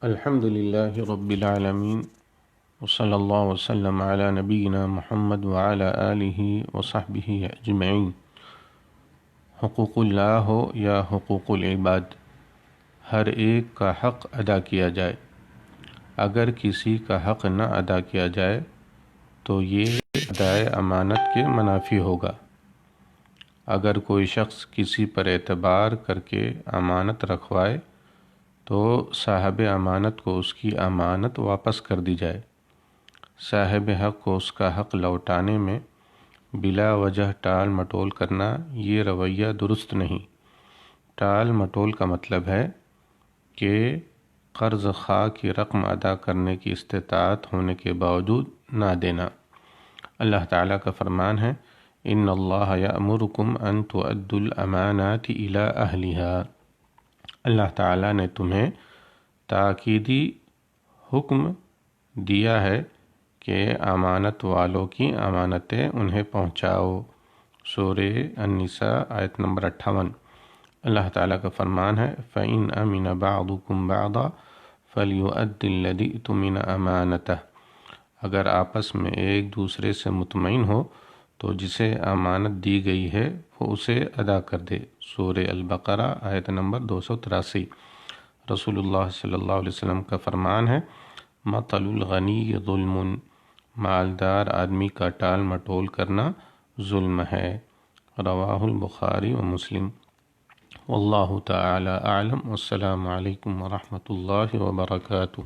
الحمد للہ رب العالمین وصلی اللہ وسلم علی نبینا محمد وعلی آلہ وصحبہ اجمعین۔ حقوق اللہ ہو یا حقوق العباد، ہر ایک کا حق ادا کیا جائے۔ اگر کسی کا حق نہ ادا کیا جائے تو یہ ادائے امانت کے منافی ہوگا۔ اگر کوئی شخص کسی پر اعتبار کر کے امانت رکھوائے تو صاحب امانت کو اس کی امانت واپس کر دی جائے۔ صاحب حق کو اس کا حق لوٹانے میں بلا وجہ ٹال مٹول کرنا یہ رویہ درست نہیں۔ ٹال مٹول کا مطلب ہے کہ قرض خواہ کی رقم ادا کرنے کی استطاعت ہونے کے باوجود نہ دینا۔ اللہ تعالیٰ کا فرمان ہے ان اللہ یأمرکم ان تؤدوا الامانات الی اہلہا۔ اللہ تعالیٰ نے تمہیں تاکیدی حکم دیا ہے کہ امانت والوں کی امانتیں انہیں پہنچاؤ۔ سورہ النساء آیت نمبر 58۔ اللہ تعالیٰ کا فرمان ہے فَإِنْ أَمِنَ بَعْضُكُمْ بَعْضًا فَلْيُؤَدِّ الَّذِي اؤْتُمِنَ أَمَانَتَهُ۔ اگر آپس میں ایک دوسرے سے مطمئن ہو تو جسے امانت دی گئی ہے وہ اسے ادا کر دے۔ سورہ البقرہ آیت نمبر 283۔ رسول اللہ صلی اللہ علیہ وسلم کا فرمان ہے مَثَلُ الْغَنِيِّ ظُلْمٌ۔ مالدار آدمی کا ٹال مٹول کرنا ظلم ہے۔ رواہ البخاری و مسلم۔ واللہ تعالی اعلم۔ والسلام علیکم ورحمۃ اللہ وبرکاتہ۔